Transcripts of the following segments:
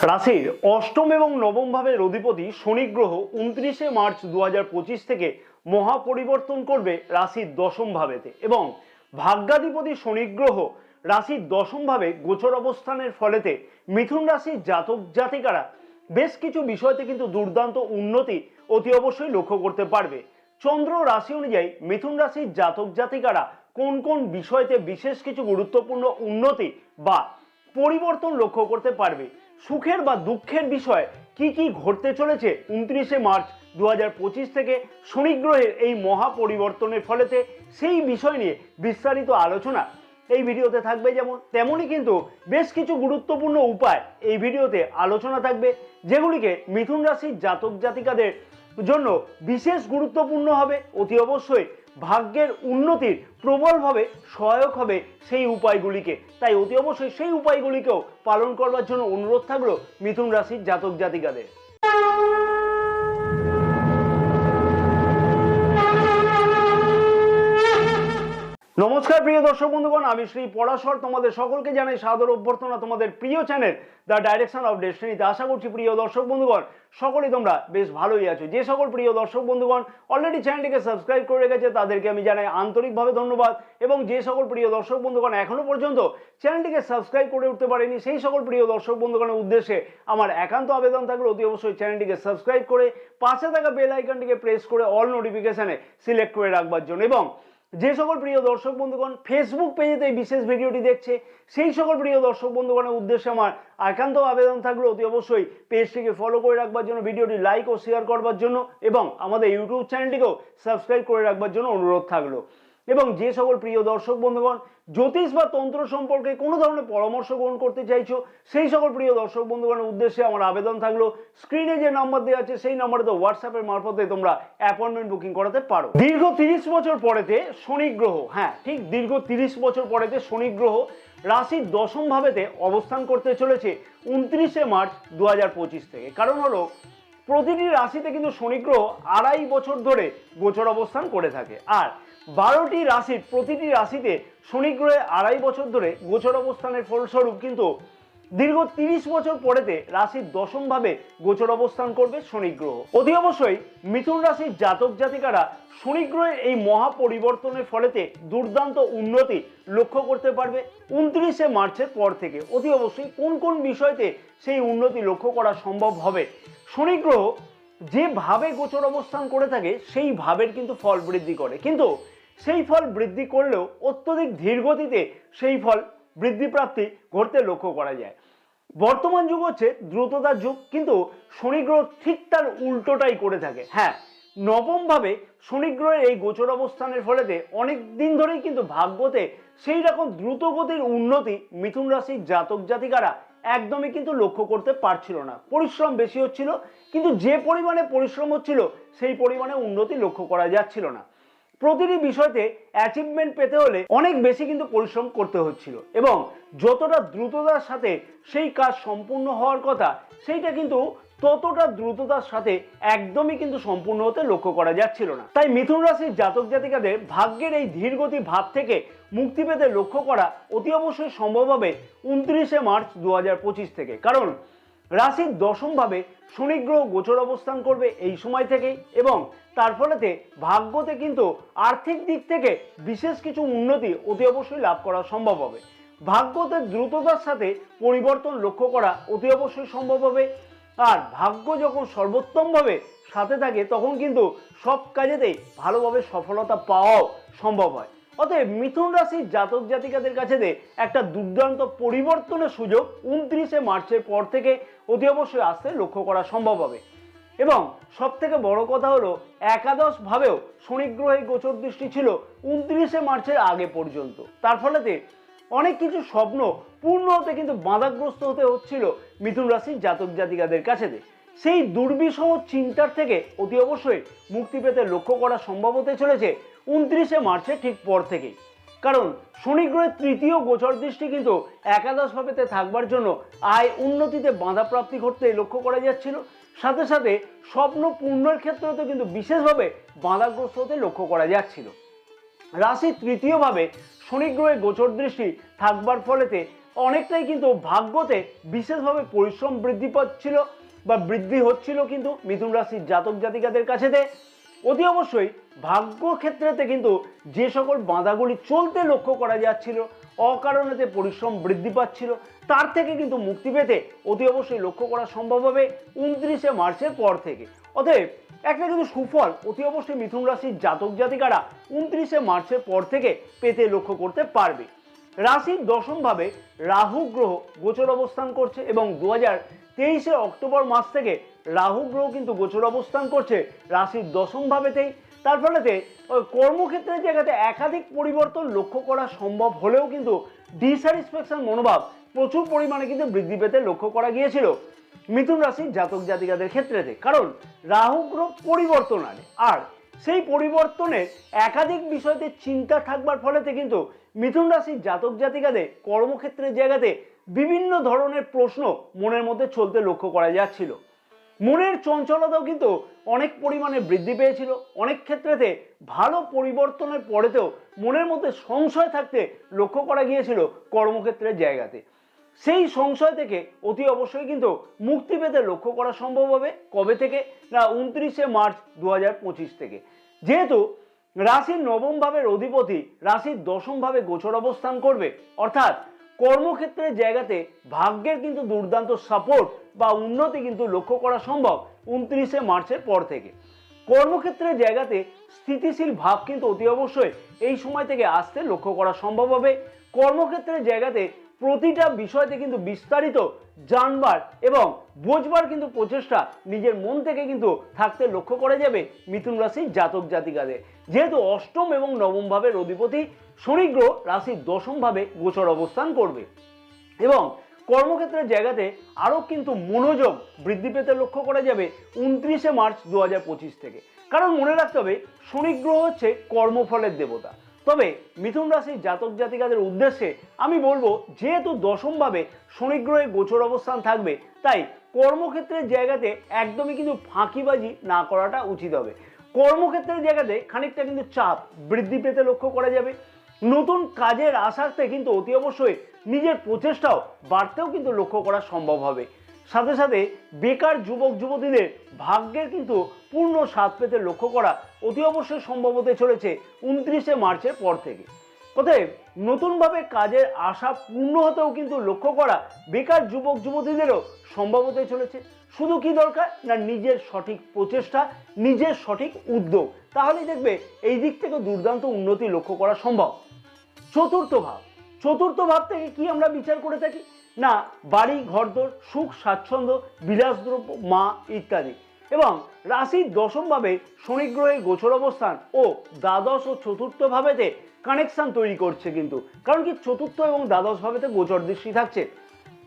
রাশির অষ্টম এবং নবম ভাবের অধিপতি শনি গ্রহ 29 মার্চ 2025 থেকে মহা পরিবর্তন করবে রাশির দশম ভাবেতে এবং ভাগ্যাধিপতি শনি গ্রহ রাশির দশম ভাবে গোচর অবস্থানের ফলেতে মিথুন রাশির জাতক জাতিকারা বেশ কিছু বিষয়তে কিন্তু দুর্দান্ত উন্নতি অতি অবশ্যই লক্ষ্য করতে পারবে। চন্দ্র রাশি অনুযায়ী মিথুন রাশির জাতক জাতিকারা কোন কোন বিষয়তে বিশেষ কিছু গুরুত্বপূর্ণ উন্নতি বা পরিবর্তন লক্ষ্য করতে পারবে, সুখের বা দুঃখের বিষয় কি কি ঘটতে চলেছে 29 মার্চ 2025 থেকে শনি গ্রহের এই মহা পরিবর্তনের ফলেতে, সেই বিষয় নিয়ে বিস্তারিত আলোচনা এই ভিডিওতে থাকবে। যেমন তেমনই কিন্তু বেশ কিছু গুরুত্বপূর্ণ উপায় এই ভিডিওতে আলোচনা থাকবে, যেগুলিকে মিথুন রাশির জাতক জাতিকাদের জন্য বিশেষ গুরুত্বপূর্ণ হবে, অতি অবশ্যই ভাগ্যের উন্নতির প্রবলভাবে সহায়ক হবে সেই উপায়গুলিকে। তাই অতি অবশ্যই সেই উপায়গুলিকেও পালন করবার জন্য অনুরোধ থাকলো মিথুন রাশির জাতক জাতিকাদের। নমস্কার প্রিয় দর্শক বন্ধুগণ, আমি শ্রী পরাশর তোমাদের সকলকে জানাই সাদর অভ্যর্থনা তোমাদের প্রিয় চ্যানেল দ্য ডাইরেকশন অফ ডেস্টিনিতে। আশা করছি প্রিয় দর্শক বন্ধুগণ সকলেই তোমরা বেশ ভালোই আছো। যে সকল প্রিয় দর্শক বন্ধুগণ অলরেডি চ্যানেলটিকে সাবস্ক্রাইব করে রেখেছে তাদেরকে আমি জানাই আন্তরিকভাবে ধন্যবাদ, এবং যে সকল প্রিয় দর্শক বন্ধুগণ এখনো পর্যন্ত চ্যানেলটিকে সাবস্ক্রাইব করে উঠতে পারেনি সেই সকল প্রিয় দর্শক বন্ধুগণের উদ্দেশ্যে আমার একান্ত আবেদন থাকলে অতি অবশ্যই চ্যানেলটিকে সাবস্ক্রাইব করে পাশে থাকা বেল আইকনটিকে প্রেস করে অল নোটিফিকেশনে সিলেক্ট করে রাখবার জন্য, এবং যে সকল প্রিয় দর্শক বন্ধুগণ ফেসবুক পেজেতে এই বিশেষ ভিডিওটি দেখছে সেই সকল প্রিয় দর্শক বন্ধুগণের উদ্দেশ্যে আমার একান্ত আবেদন থাকলো অতি অবশ্যই পেজটিকে ফলো করে রাখবার জন্য, ভিডিওটি লাইক ও শেয়ার করবার জন্য, এবং আমাদের ইউটিউব চ্যানেলটিকেও সাবস্ক্রাইব করে রাখবার জন্য অনুরোধ থাকলো। এবং যে সকল প্রিয় দর্শক বন্ধুগণ জ্যোতিষ বা তন্ত্র সম্পর্কে কোনো ধরনের পরামর্শ গ্রহণ করতে চাইছো সেই সকল প্রিয় দর্শক বন্ধুগণের উদ্দেশ্যে আমার আবেদন থাকলো স্ক্রিনে যে নাম্বার দেওয়া আছে সেই নাম্বারে হোয়াটসঅ্যাপের মারফতে তোমরা অ্যাপয়েন্টমেন্ট বুকিং করাতে পারো। দীর্ঘ 30 বছর পরেতে শনি গ্রহ, হ্যাঁ ঠিক দীর্ঘ 30 বছর পরেতে শনি গ্রহ রাশির দশম ভাবেতে অবস্থান করতে চলেছে 29 মার্চ 2025 থেকে। কারণ হলো প্রতিটি রাশিতে কিন্তু শনি গ্রহ 2.5 বছর ধরে গোচর অবস্থান করে থাকে, আর 12টি রাশির প্রতিটি রাশিতে শনি গ্রহে 2.5 বছর ধরে গোচর অবস্থানের ফলস্বরূপ কিন্তু দীর্ঘ 30 বছর পরেতে রাশির দশম ভাবে গোচর অবস্থান করবে শনি গ্রহ। অতি অবশ্যই মিথুন রাশির জাতক জাতিকারা শনি গ্রহের এই মহা পরিবর্তনের ফলেতে দুর্দান্ত উন্নতি লক্ষ্য করতে পারবে 29 মার্চের পর থেকে। অতি অবশ্যই কোন কোন বিষয়তে সেই উন্নতি লক্ষ্য করা সম্ভব হবে, শনি গ্রহ যেভাবে গোচর অবস্থান করে থাকে সেই ভাবের কিন্তু ফল বৃদ্ধি করে, কিন্তু সেই ফল বৃদ্ধি করলেও অত্যধিক ধীর গতিতে সেই ফল বৃদ্ধি প্রাপ্তি ঘটতে লক্ষ্য করা যায়। বর্তমান যুগ হচ্ছে দ্রুততার যুগ, কিন্তু শনি গ্রহ ঠিক তার উল্টোটাই করে থাকে। হ্যাঁ, নবম ভাবে শনি গ্রহের এই গোচর অবস্থানের ফলেতে অনেক দিন ধরেই কিন্তু ভাগ্যতে সেই রকম দ্রুত গতির উন্নতি মিথুন রাশির জাতক জাতিকারা একদমই কিন্তু লক্ষ্য করতে পারছিল না। পরিশ্রম বেশি হচ্ছিল, কিন্তু যে পরিমাণে পরিশ্রম হচ্ছিল সেই পরিমাণে উন্নতি লক্ষ্য করা যাচ্ছিল না। প্রতিটি বিষয়তে অ্যাচিভমেন্ট পেতে হলে অনেক বেশি কিন্তু পরিশ্রম করতে হচ্ছিল, এবং যতটা দ্রুততার সাথে সেই কাজ সম্পূর্ণ হওয়ার কথা সেইটা কিন্তু ততটা দ্রুততার সাথে একদমই কিন্তু সম্পূর্ণ হতে লক্ষ্য করা যাচ্ছিল না। তাই মিথুন রাশির জাতক জাতিকাদের ভাগ্যের এই ধীরগতি ভাব থেকে মুক্তি পেতে লক্ষ্য করা অতি অবশ্যই সম্ভব হবে 29 মার্চ 2025 থেকে। কারণ রাশির দশম ভাবে শনি গ্রহ গোচর অবস্থান করবে এই সময় থেকে, এবং তার ফলেতে ভাগ্যতে কিন্তু আর্থিক দিক থেকে বিশেষ কিছু উন্নতি অতি অবশ্যই লাভ করা সম্ভব হবে। ভাগ্যতে দ্রুততার সাথে পরিবর্তন লক্ষ্য করা অতি অবশ্যই সম্ভব হবে, আর ভাগ্য যখন সর্বোত্তমভাবে সাথে থাকে তখন কিন্তু সব কাজেতেই ভালোভাবে সফলতা পাওয়াও সম্ভব হয়। অতএব মিথুন রাশির জাতক জাতিকাদের কাছে একটা দুর্দান্ত পরিবর্তনের সুযোগ 29 মার্চের পর থেকে অতি অবশ্যই আসতে লক্ষ্য করা সম্ভব হবে। এবং সব থেকে বড় কথা হলো একাদশ ভাবেও শনি গ্রহের গোচর দৃষ্টি ছিল 29 মার্চের আগে পর্যন্ত। তার ফলেতে অনেক কিছু স্বপ্ন পূর্ণ হতে কিন্তু বাধাগ্রস্ত হতে হচ্ছিল মিথুন রাশির জাতক জাতিকাদের কাছে। সেই দুর্বিষহ চিন্তার থেকে অতি অবশ্যই মুক্তি পেতে লক্ষ্য করা সম্ভব হতে চলেছে 29 মার্চের ঠিক পর থেকেই। কারণ শনি গ্রহের তৃতীয় গোচর দৃষ্টি কিন্তু একাদশ ভাবেতে থাকবার জন্য আয় উন্নতিতে বাধা প্রাপ্তি ঘটতে লক্ষ্য করা যাচ্ছিল, সাথে সাথে স্বপ্ন পূর্ণের ক্ষেত্রেও কিন্তু বিশেষভাবে বাধাগ্রস্ত হতে লক্ষ্য করা যাচ্ছিল। রাশি তৃতীয় ভাবে শনি গ্রহের গোচর দৃষ্টি থাকবার ফলেতে অনেকটাই কিন্তু ভাগ্যতে বিশেষভাবে পরিশ্রম বৃদ্ধি পাচ্ছিল বা বৃদ্ধি হচ্ছিল কিন্তু মিথুন রাশির জাতক জাতিকাদের কাছেতে। অতি অবশ্যই ভাগ্য ক্ষেত্রেতে কিন্তু যে সকল বাধাগুলি চলতে লক্ষ্য করা যাচ্ছিল, অকারণেতে পরিশ্রম বৃদ্ধি পাচ্ছিল, তার থেকে কিন্তু মুক্তি পেতে অতি অবশ্যই লক্ষ্য করা সম্ভব হবে 29শে মার্চের পর থেকে। অতএব একটা কিন্তু সুফল অতি অবশ্যই মিথুন রাশির জাতক জাতিকারা 29শে মার্চের পর থেকে পেতে লক্ষ্য করতে পারবে। রাশির দশমভাবে রাহু গ্রহ গোচর অবস্থান করছে এবং 2023 অক্টোবর মাস থেকে রাহু গ্রহ কিন্তু গোচর অবস্থান করছে রাশির দশম ভাবেতেই। তার ফলেতে কর্মক্ষেত্রের জায়গাতে একাধিক পরিবর্তন লক্ষ্য করা সম্ভব হলেও কিন্তু ডিস্যাটিসফ্যাকশন মনোভাব প্রচুর পরিমাণে কিন্তু বৃদ্ধি পেতে লক্ষ্য করা গিয়েছিল মিথুন রাশির জাতক জাতিকাদের ক্ষেত্রেতে। কারণ রাহু গ্রহ পরিবর্তন আনে, আর সেই পরিবর্তনের একাধিক বিষয়তে চিন্তা থাকবার ফলেতে কিন্তু মিথুন রাশির জাতক জাতিকাদের কর্মক্ষেত্রের জায়গাতে বিভিন্ন ধরনের প্রশ্ন মনের মধ্যে চলতে লক্ষ্য করা যাচ্ছিল। মনের চঞ্চলতাও কিন্তু অনেক পরিমাণে বৃদ্ধি পেয়েছিল। অনেক ক্ষেত্রেতে ভালো পরিবর্তনের পরেতেও মনের মধ্যে সংশয় থাকতে লক্ষ্য করা গিয়েছিল কর্মক্ষেত্রের জায়গাতে। সেই সংশয় থেকে অতি অবশ্যই কিন্তু মুক্তি পেতে লক্ষ্য করা সম্ভব হবে কবে থেকে না 29শে মার্চ 2025 থেকে। যেহেতু রাশির নবম ভাবের অধিপতি রাশির দশম ভাবে গোচর অবস্থান করবে, অর্থাৎ কর্মক্ষেত্রের জায়গাতে ভাগ্যের কিন্তু দুর্দান্ত সাপোর্ট বা উন্নতি কিন্তু লক্ষ্য করা সম্ভব 29শে মার্চের পর থেকে। কর্মক্ষেত্রের জায়গাতে স্থিতিশীল ভাব কিন্তু অতি অবশ্যই এই সময় থেকে আসতে লক্ষ্য করা সম্ভব হবে। কর্মক্ষেত্রের জায়গাতে প্রতিটা বিষয়তে কিন্তু বিস্তারিত জানবার এবং বোঝবার কিন্তু প্রচেষ্টা নিজের মন থেকে কিন্তু থাকতে লক্ষ্য করা যাবে মিথুন রাশির জাতক জাতিকাদের। যেহেতু অষ্টম এবং নবম ভাবের অধিপতি শনি গ্রহ রাশির দশম ভাবে গোচর অবস্থান করবে এবং কর্মক্ষেত্রের জায়গাতে আরও কিন্তু মনোযোগ বৃদ্ধি পেতে লক্ষ্য করা যাবে 29শে মার্চ 2025 থেকে। কারণ মনে রাখতে হবে শনি গ্রহ হচ্ছে কর্মফলের দেবতা। তবে মিথুন রাশির জাতক জাতিকাদের উদ্দেশ্যে আমি বলবো, যেহেতু দশমভাবে শনি গ্রহের গোচর অবস্থান থাকবে, তাই কর্মক্ষেত্রের জায়গাতে একদমই কিন্তু ফাঁকিবাজি না করাটা উচিত হবে। কর্মক্ষেত্রের জায়গাতে খানিকটা কিন্তু চাপ বৃদ্ধি পেতে লক্ষ্য করা যাবে। নতুন কাজের আশাতে কিন্তু অতি অবশ্যই নিজের প্রচেষ্টাও বাড়তেও কিন্তু লক্ষ্য করা সম্ভব হবে। সাথে সাথে বেকার যুবক যুবতীদের ভাগ্যের কিন্তু পূর্ণ স্বাদ পেতে লক্ষ্য করা অতি অবশ্যই সম্ভব হতে চলেছে 29শে মার্চের পর থেকে। অতএব নতুনভাবে কাজের আশা পূর্ণ হতেও কিন্তু লক্ষ্য করা বেকার যুবক যুবতীদেরও সম্ভব হতে চলেছে। শুধু কি দরকার না নিজের সঠিক প্রচেষ্টা, নিজের সঠিক উদ্যোগ, তাহলেই দেখবে এই দিক থেকে দুর্দান্ত উন্নতি লক্ষ্য করা সম্ভব। চতুর্থ ভাব থেকে কি আমরা বিচার করে থাকি না বাড়ি ঘরদোর, সুখ স্বাচ্ছন্দ্য, বিলাসদ্রব্য, মা ইত্যাদি। এবং রাশির দশম ভাবে শনি গ্রহের গোচর অবস্থান ও দ্বাদশ ও চতুর্থ ভাবেতে কানেকশন তৈরি করছে কিন্তু। কারণ কি চতুর্থ এবং দ্বাদশ ভাবেতে গোচর দৃষ্টি থাকছে,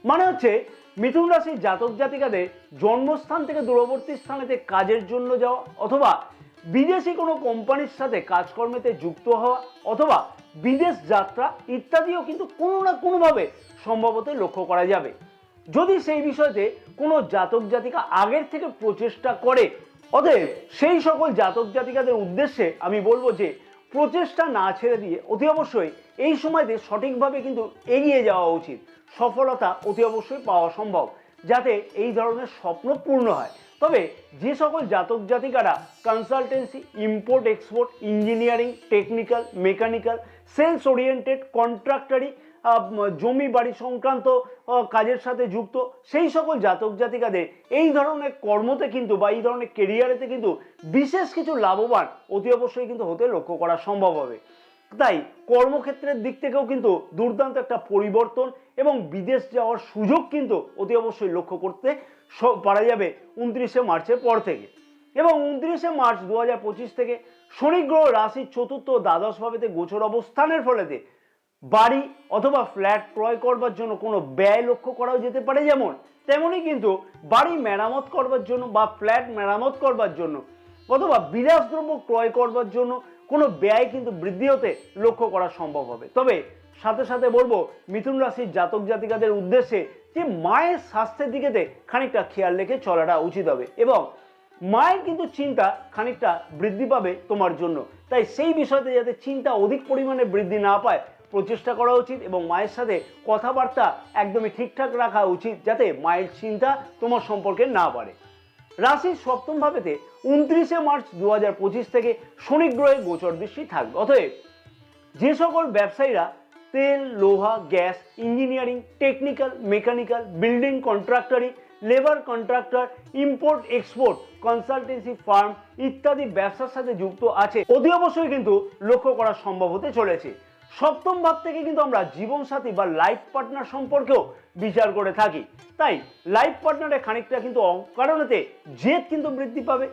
মানে হচ্ছে মিথুন রাশির জাতক জাতিকাদের জন্মস্থান থেকে দূরবর্তী স্থানেতে কাজের জন্য যাওয়া, অথবা বিদেশি কোনো কোম্পানির সাথে কাজকর্মেতে যুক্ত হওয়া, অথবা বিদেশ যাত্রা ইত্যাদিও কিন্তু কোনো না কোনোভাবে সম্ভবত লক্ষ্য করা যাবে। যদি সেই বিষয়তে কোনো জাতক জাতিকা আগের থেকে প্রচেষ্টা করে, অতএব সেই সকল জাতক জাতিকাদের উদ্দেশ্যে আমি বলবো যে প্রচেষ্টা না ছেড়ে দিয়ে অতি অবশ্যই এই সময়তে সঠিকভাবে কিন্তু এগিয়ে যাওয়া উচিত। সফলতা অতি অবশ্যই পাওয়া সম্ভব, যাতে এই ধরনের স্বপ্ন পূর্ণ হয়। তবে যে সকল জাতক জাতিকারা consultancy, import export, engineering, technical, mechanical, sales oriented, কন্ট্রাক্টরি, জমি বাড়ি সংক্রান্ত কাজের সাথে যুক্ত, সেই সকল জাতক জাতিকাদের এই ধরনের কর্মতে কিন্তু বা এই ধরনের কেরিয়ারেতে কিন্তু বিশেষ কিছু লাভবান অতি অবশ্যই কিন্তু হতে লক্ষ্য করা সম্ভব হবে। তাই কর্মক্ষেত্রের দিক থেকেও কিন্তু দুর্দান্ত একটা পরিবর্তন এবং বিদেশ যাওয়ার সুযোগ কিন্তু অতি অবশ্যই লক্ষ্য করতে পারা যাবে 29শে মার্চের পর থেকে। এবং 29শে মার্চ 2025 থেকে শনি গ্রহ রাশির চতুর্থ ও দ্বাদশ ভাবেতে গোচর অবস্থানের ফলেতে বাড়ি অথবা ফ্ল্যাট ক্রয় করবার জন্য কোনো ব্যয় লক্ষ্য করাও যেতে পারে, যেমন তেমনই কিন্তু বাড়ি মেরামত করবার জন্য বা ফ্ল্যাট মেরামত করবার জন্য অথবা বিলাসদ্রব্য ক্রয় করবার জন্য কোনো ব্যয় কিন্তু বৃদ্ধি হতে লক্ষ্য করা সম্ভব হবে। তবে সাথে সাথে বলবো মিথুন রাশির জাতক জাতিকাদের উদ্দেশ্যে যে মায়ের স্বাস্থ্যের দিকেতে খানিকটা খেয়াল রেখে চলাটা উচিত হবে এবং মায়ের কিন্তু চিন্তা খানিকটা বৃদ্ধি পাবে তোমার জন্য। তাই সেই বিষয়তে যাতে চিন্তা অধিক পরিমাণে বৃদ্ধি না পায় প্রচেষ্টা করা উচিত এবং মায়ের সাথে কথাবার্তা একদমই ঠিকঠাক রাখা উচিত, যাতে মায়ের চিন্তা তোমার সম্পর্কে না বাড়ে। রাশির সপ্তম ভাবেতে 29শে মার্চ 2025 থেকে শনি গ্রহের গোচর দৃষ্টি থাকবে। অতএব যে সকল ব্যবসায়ীরা তেল, লোহা, gas, engineering, technical, mechanical, building কন্ট্রাক্টরি, labour contractor, import export, consultancy firm ইত্যাদি ব্যবসার সাথে যুক্ত আছে, অতি অবশ্যই কিন্তু লক্ষ্য করা সম্ভব হতে চলেছে। সপ্তম ভাব থেকে কিন্তু আমরা জীবনসাথী বা লাইফ পার্টনার সম্পর্কেও বিচার করে থাকি। তাই লাইফ পার্টনারের খানিকটা কিন্তু অকারণেতে জেদ কিন্তু বৃদ্ধি পাবে।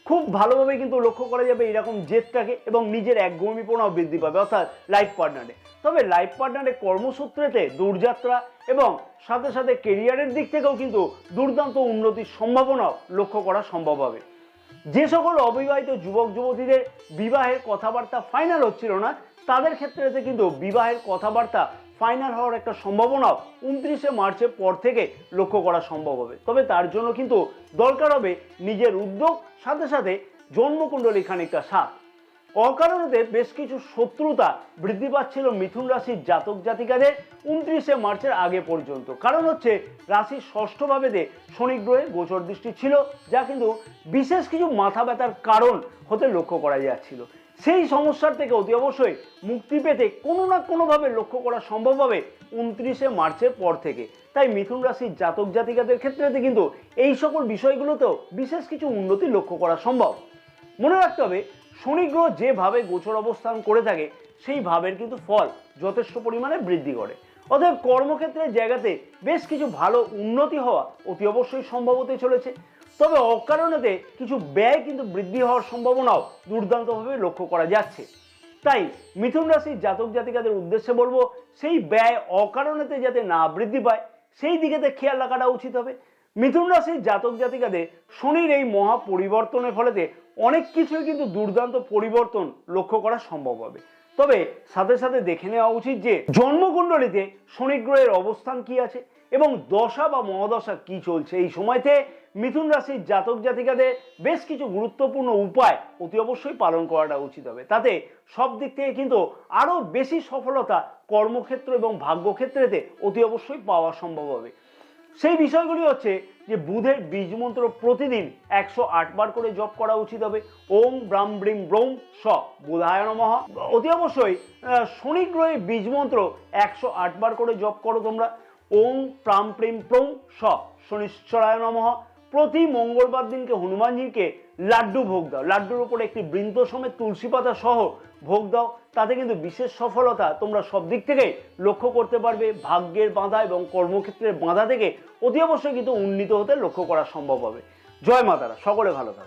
খুব ভালোভাবে কিন্তু লক্ষ্য করা যাবে এরকম জেদটাকে, এবং নিজের একগুঁয়েমিপনাও বৃদ্ধি পাবে অর্থাৎ লাইফ পার্টনারে। তবে লাইফ পার্টনারের কর্মসূত্রেতে দূরযাত্রা এবং সাথে সাথে কেরিয়ারের দিক থেকেও কিন্তু দুর্দান্ত উন্নতির সম্ভাবনাও লক্ষ্য করা সম্ভব হবে। যে সকল অবিবাহিত যুবক যুবতীদের বিবাহের কথাবার্তা ফাইনাল হচ্ছিল না, তাদের ক্ষেত্রে কিন্তু বিবাহের কথাবার্তা ফাইনাল হওয়ার একটা সম্ভাবনাও 29শে মার্চের পর থেকে লক্ষ্য করা সম্ভব হবে। তবে তার জন্য কিন্তু দরকার হবে নিজের উদ্যোগ, সাথে সাথে জন্মকুণ্ডলী খানিকটা সাথ। অকারণেতে বেশ কিছু শত্রুতা বৃদ্ধি পাচ্ছিল মিথুন রাশির জাতক জাতিকাদের 29শে মার্চের আগে পর্যন্ত। কারণ হচ্ছে রাশির ষষ্ঠ ভাবেতে শনি গ্রহের গোচর দৃষ্টি ছিল, যা কিন্তু বিশেষ কিছু মাথা ব্যথার কারণ হতে লক্ষ্য করা যাচ্ছিল। সেই সমস্যার থেকে অতি অবশ্যই মুক্তি পেতে কোনো না কোনোভাবে লক্ষ্য করা সম্ভব হবে 29শে মার্চের পর থেকে। তাই মিথুন রাশির জাতক জাতিকাদের ক্ষেত্রে কিন্তু এই সকল বিষয়গুলোতেও বিশেষ কিছু উন্নতি লক্ষ্য করা সম্ভব। মনে রাখতে হবে, শনি গ্রহ যেভাবে গোচর অবস্থান করে থাকে সেই ভাবের কিন্তু ফল যথেষ্ট পরিমাণে বৃদ্ধি করে। অতএব কর্মক্ষেত্রের জায়গাতে বেশ কিছু ভালো উন্নতি হওয়া অতি অবশ্যই সম্ভব হতে চলেছে। তবে অকারণেতে কিছু ব্যয় কিন্তু বৃদ্ধি হওয়ার সম্ভাবনাও দুর্দান্তভাবে লক্ষ্য করা যাচ্ছে। তাই মিথুন রাশির জাতক জাতিকাদের উদ্দেশ্যে বলবো, সেই ব্যয় অকারণেতে যাতে না বৃদ্ধি পায় সেই দিকেতে খেয়াল রাখাটা উচিত হবে। মিথুন রাশির জাতক জাতিকাদের শনির এই মহা পরিবর্তনের ফলেতে অনেক কিছুই কিন্তু দুর্দান্ত পরিবর্তন লক্ষ্য করা সম্ভব হবে। তবে সাথে সাথে দেখে নেওয়া উচিত যে জন্মকুণ্ডলীতে শনি গ্রহের অবস্থান কি আছে এবং দশা বা মহাদশা কি চলছে। এই সময়তে মিথুন রাশির জাতক জাতিকাদের বেশ কিছু গুরুত্বপূর্ণ উপায় অতি অবশ্যই পালন করাটা উচিত হবে। তাতে সব দিক থেকে কিন্তু আরো বেশি সফলতা কর্মক্ষেত্র এবং ভাগ্যক্ষেত্রেতে অতি অবশ্যই পাওয়া সম্ভব হবে। সেই বিষয়গুলি হচ্ছে যে বুধের বীজ মন্ত্র প্রতিদিন 108 বার করে জপ করা উচিত হবে। ওম ব্রাম ব্রিং ব্রৌম স বুধায় নমঃ। অতি অবশ্যই শনি গ্রহের বীজ মন্ত্র 108 বার করে জপ করো তোমরা। ওম প্রাম প্রিম প্রৌম স শনিশ্চরায় নমঃ। প্রতি মঙ্গলবার দিনকে হনুমানজিকে লাড্ডু ভোগ দাও, লাড্ডুর উপরে একটি বৃন্ত সমেত তুলসী পাতা সহ ভোগ দাও। তাতে কিন্তু বিশেষ সফলতা তোমরা সব দিক থেকে লক্ষ্য করতে পারবে। ভাগ্যের বাঁধা এবং কর্মক্ষেত্রের বাঁধা থেকে অতি অবশ্যই কিন্তু উন্নীত হতে লক্ষ্য করা সম্ভব হবে। জয় মাতারা, সকলে ভালো থাকো।